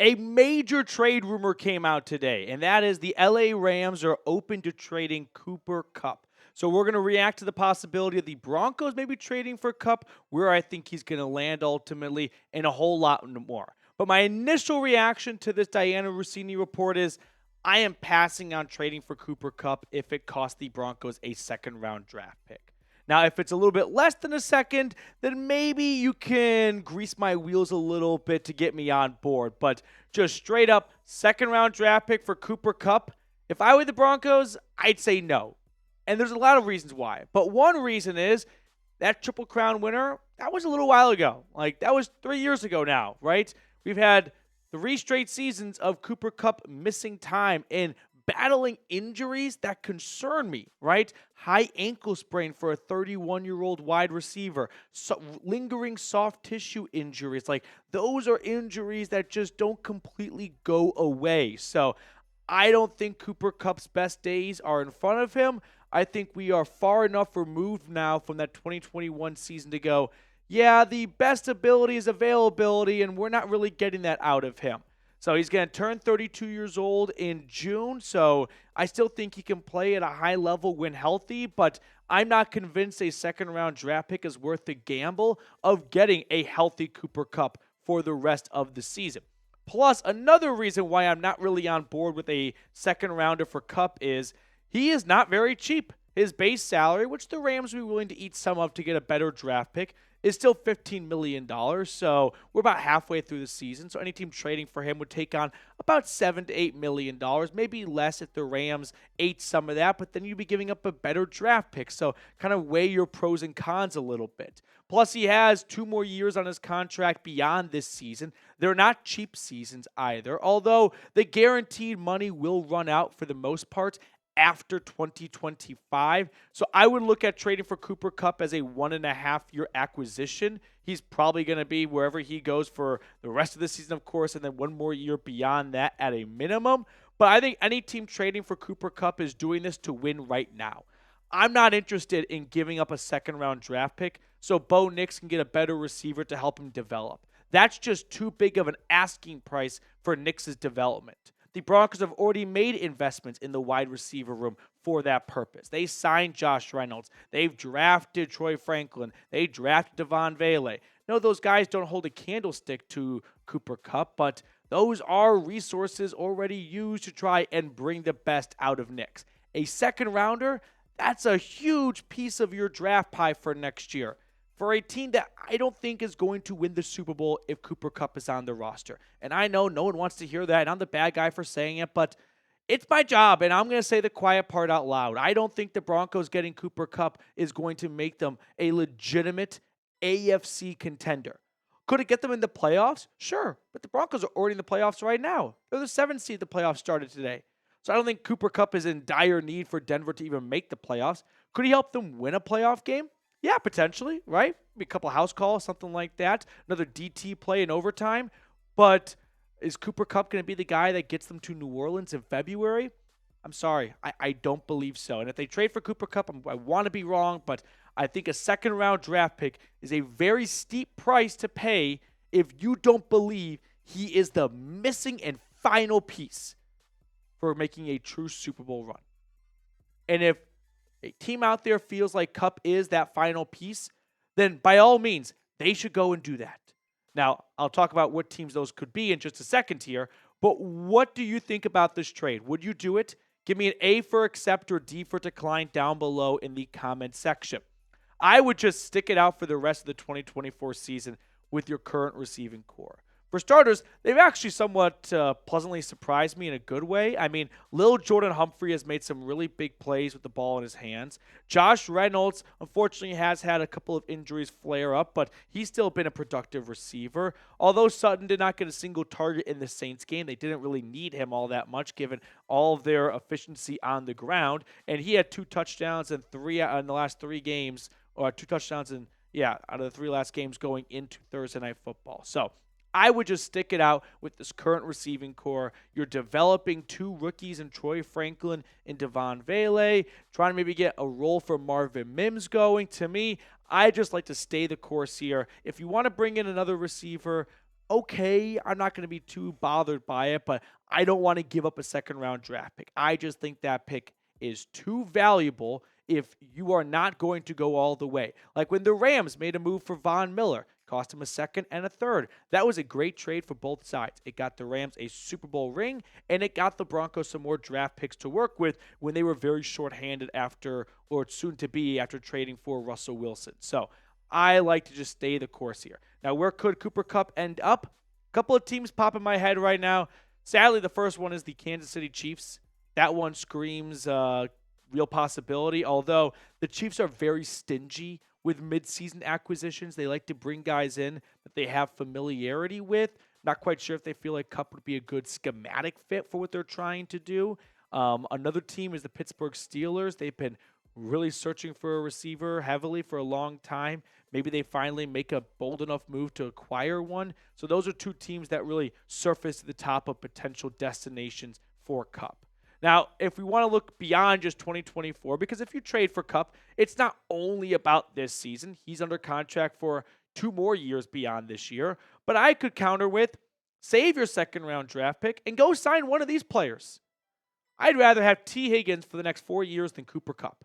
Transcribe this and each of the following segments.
A major trade rumor came out today, and that is the LA Rams are open to trading Cooper Kupp. So we're going to react to the possibility of the Broncos maybe trading for Kupp, where I think he's going to land ultimately, and a whole lot more. But my initial reaction to this Diana Rossini report is I am passing on trading for Cooper Kupp if it costs the Broncos a second-round draft pick. Now, if it's a little bit less than a second, then maybe you can grease my wheels a little bit to get me on board. But just straight up, second-round draft pick for Cooper Kupp, if I were the Broncos, I'd say no. And there's a lot of reasons why. But one reason is that Triple Crown winner, that was a little while ago. Like, that was 3 years ago now, right? We've had 3 straight seasons of Cooper Kupp missing time and battling injuries that concern me, right? High ankle sprain for a 31-year-old wide receiver, lingering soft tissue injuries. Like, those are injuries that just don't completely go away. So I don't think Cooper Kupp's best days are in front of him. I think we are far enough removed now from that 2021 season to go, yeah, the best ability is availability, and we're not really getting that out of him. So he's going to turn 32 years old in June, so I still think he can play at a high level when healthy, but I'm not convinced a second-round draft pick is worth the gamble of getting a healthy Cooper Kupp for the rest of the season. Plus, another reason why I'm not really on board with a second-rounder for Kupp is he is not very cheap. His base salary, which the Rams will be willing to eat some of to get a better draft pick, is still $15 million, so we're about halfway through the season, so any team trading for him would take on about $7 to $8 million, maybe less if the Rams ate some of that, but then you'd be giving up a better draft pick, so kind of weigh your pros and cons a little bit. Plus, he has 2 more years on his contract beyond this season. They're not cheap seasons either, although the guaranteed money will run out for the most part after 2025. So I would look at trading for Cooper Kupp as a 1.5-year acquisition. He's probably going to be wherever he goes for the rest of the season, of course, and then 1 more year beyond that at a minimum. But I think any team trading for Cooper Kupp is doing this to win right now. I'm not interested in giving up a second-round draft pick so Bo Nix can get a better receiver to help him develop. That's just too big of an asking price for Nix's development. The Broncos have already made investments in the wide receiver room for that purpose. They signed Josh Reynolds. They've drafted Troy Franklin. They drafted Devon Vele. No, those guys don't hold a candlestick to Cooper Kupp, but those are resources already used to try and bring the best out of Nix. A second rounder, that's a huge piece of your draft pie for next year, for a team that I don't think is going to win the Super Bowl if Cooper Kupp is on the roster. And I know no one wants to hear that, and I'm the bad guy for saying it, but it's my job, and I'm going to say the quiet part out loud. I don't think the Broncos getting Cooper Kupp is going to make them a legitimate AFC contender. Could it get them in the playoffs? Sure, but the Broncos are already in the playoffs right now. They're the 7th seed. The playoffs started today. So I don't think Cooper Kupp is in dire need for Denver to even make the playoffs. Could he help them win a playoff game? Yeah, potentially, right? Maybe a couple house calls, something like that. Another DT play in overtime. But is Cooper Kupp going to be the guy that gets them to New Orleans in February? I'm sorry. I don't believe so. And if they trade for Cooper Kupp, I want to be wrong, but I think a second-round draft pick is a very steep price to pay if you don't believe he is the missing and final piece for making a true Super Bowl run. And if a team out there feels like Kupp is that final piece, then by all means, they should go and do that. Now, I'll talk about what teams those could be in just a second here, but what do you think about this trade? Would you do it? Give me an A for accept or D for decline down below in the comment section. I would just stick it out for the rest of the 2024 season with your current receiving core. For starters, they've actually somewhat pleasantly surprised me in a good way. I mean, Lil Jordan Humphrey has made some really big plays with the ball in his hands. Josh Reynolds, unfortunately, has had a couple of injuries flare up, but he's still been a productive receiver. Although Sutton did not get a single target in the Saints game, they didn't really need him all that much given all of their efficiency on the ground. And he had 2 touchdowns in the last 3 games, or 2 touchdowns out of the 3 last games going into Thursday Night Football. So I would just stick it out with this current receiving core. You're developing 2 rookies in Troy Franklin and Devon Vele, trying to maybe get a role for Marvin Mims going. To me, I just like to stay the course here. If you want to bring in another receiver, okay. I'm not going to be too bothered by it, but I don't want to give up a second-round draft pick. I just think that pick is too valuable if you are not going to go all the way. Like when the Rams made a move for Von Miller, cost him a second and a third. That was a great trade for both sides. It got the Rams a Super Bowl ring, and it got the Broncos some more draft picks to work with when they were very shorthanded after, or soon to be, after trading for Russell Wilson. So I like to just stay the course here. Now, where could Cooper Kupp end up? A couple of teams pop in my head right now. Sadly, the first one is the Kansas City Chiefs. That one screams real possibility, although the Chiefs are very stingy with midseason acquisitions. They like to bring guys in that they have familiarity with. Not quite sure if they feel like Kupp would be a good schematic fit for what they're trying to do. Another team is the Pittsburgh Steelers. They've been really searching for a receiver heavily for a long time. Maybe they finally make a bold enough move to acquire one. So those are two teams that really surface to the top of potential destinations for Kupp. Now, if we want to look beyond just 2024, because if you trade for Kupp, it's not only about this season. He's under contract for 2 more years beyond this year. But I could counter with, save your second-round draft pick and go sign one of these players. I'd rather have T. Higgins for the next 4 years than Cooper Kupp.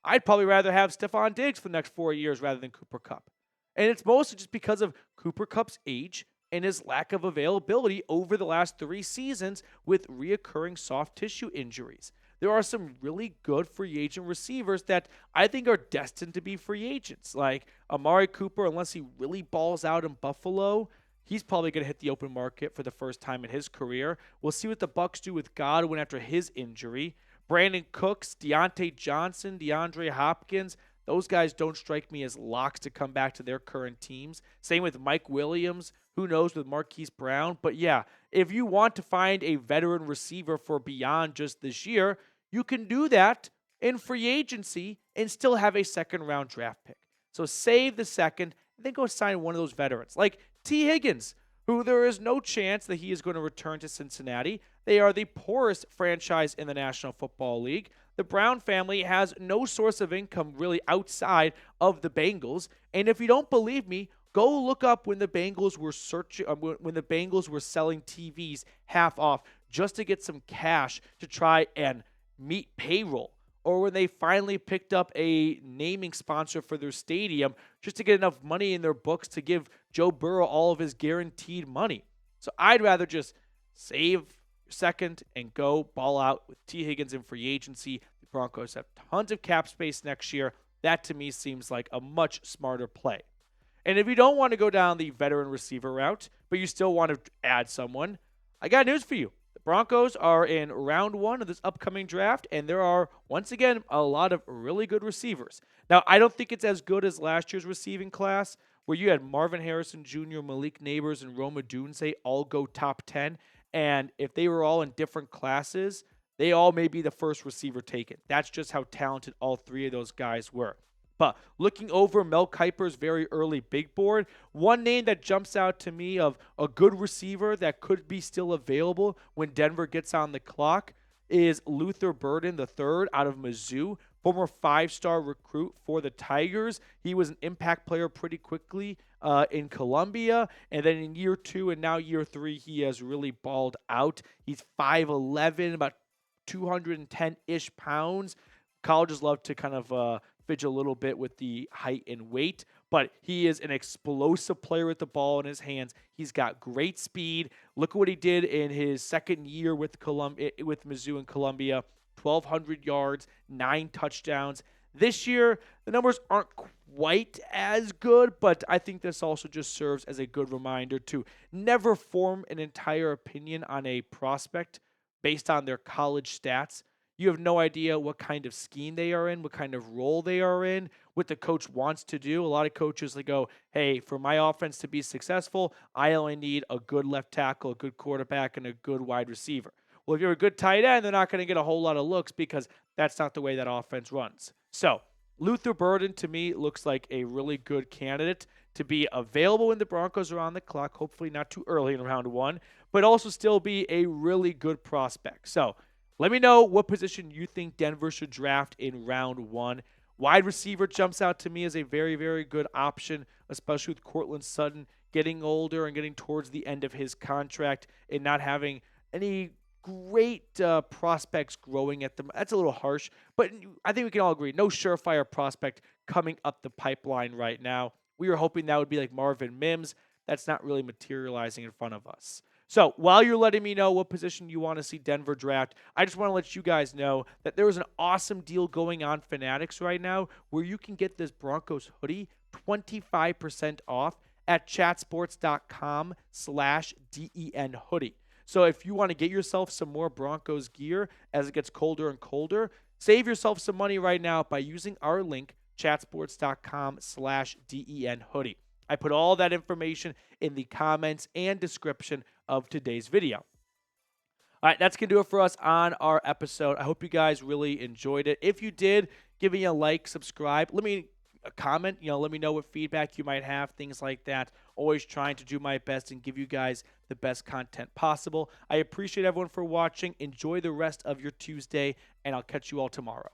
I'd probably rather have Stefon Diggs for the next 4 years rather than Cooper Kupp. And it's mostly just because of Cooper Kupp's age and his lack of availability over the last 3 seasons with reoccurring soft tissue injuries. There are some really good free agent receivers that I think are destined to be free agents, like Amari Cooper, unless he really balls out in Buffalo. He's probably going to hit the open market for the first time in his career. We'll see what the Bucs do with Godwin after his injury. Brandin Cooks, Diontae Johnson, DeAndre Hopkins, those guys don't strike me as locks to come back to their current teams. Same with Mike Williams. Who knows with Marquise Brown? But yeah, if you want to find a veteran receiver for beyond just this year, you can do that in free agency and still have a second-round draft pick. So save the second and then go sign one of those veterans. Like T. Higgins, who there is no chance that he is going to return to Cincinnati. They are the poorest franchise in the National Football League. The Brown family has no source of income really outside of the Bengals. And if you don't believe me, go look up when the Bengals were selling TVs half off just to get some cash to try and meet payroll, or when they finally picked up a naming sponsor for their stadium just to get enough money in their books to give Joe Burrow all of his guaranteed money. So I'd rather just save second and go ball out with T. Higgins in free agency. The Broncos have tons of cap space next year. That to me seems like a much smarter play. And if you don't want to go down the veteran receiver route, but you still want to add someone, I got news for you. The Broncos are in round 1 of this upcoming draft, and there are, once again, a lot of really good receivers. Now, I don't think it's as good as last year's receiving class, where you had Marvin Harrison Jr., Malik Neighbors, and Rome Odunze all go top 10. And if they were all in different classes, they all may be the first receiver taken. That's just how talented all 3 of those guys were. But looking over Mel Kiper's very early big board, one name that jumps out to me of a good receiver that could be still available when Denver gets on the clock is Luther Burden III out of Mizzou, former 5-star recruit for the Tigers. He was an impact player pretty quickly in Columbia, and then in year 2 and now year 3, he has really balled out. He's 5'11", about 210-ish pounds. Colleges love to kind of fidget a little bit with the height and weight, but he is an explosive player with the ball in his hands. He's got great speed. Look at what he did in his second year with Mizzou and Columbia. 1,200 yards, 9 touchdowns. This year, the numbers aren't quite as good, but I think this also just serves as a good reminder to never form an entire opinion on a prospect based on their college stats. You have no idea what kind of scheme they are in, what kind of role they are in, what the coach wants to do. A lot of coaches, they go, hey, for my offense to be successful, I only need a good left tackle, a good quarterback, and a good wide receiver. Well, if you're a good tight end, they're not going to get a whole lot of looks because that's not the way that offense runs. So Luther Burden, to me, looks like a really good candidate to be available when the Broncos are on the clock, hopefully not too early in round 1, but also still be a really good prospect. So let me know what position you think Denver should draft in round 1. Wide receiver jumps out to me as a very, very good option, especially with Courtland Sutton getting older and getting towards the end of his contract and not having any great prospects growing at them. That's a little harsh, but I think we can all agree, no surefire prospect coming up the pipeline right now. We were hoping that would be like Marvin Mims. That's not really materializing in front of us. So while you're letting me know what position you want to see Denver draft, I just want to let you guys know that there is an awesome deal going on Fanatics right now where you can get this Broncos hoodie 25% off at chatsports.com/DEN hoodie. So if you want to get yourself some more Broncos gear as it gets colder and colder, save yourself some money right now by using our link, chatsports.com/DEN hoodie. I put all that information in the comments and description of today's video. All right, that's going to do it for us on our episode. I hope you guys really enjoyed it. If you did, give me a like, subscribe. Let me a comment, let me know what feedback you might have, things like that. Always trying to do my best and give you guys the best content possible. I appreciate everyone for watching. Enjoy the rest of your Tuesday, and I'll catch you all tomorrow.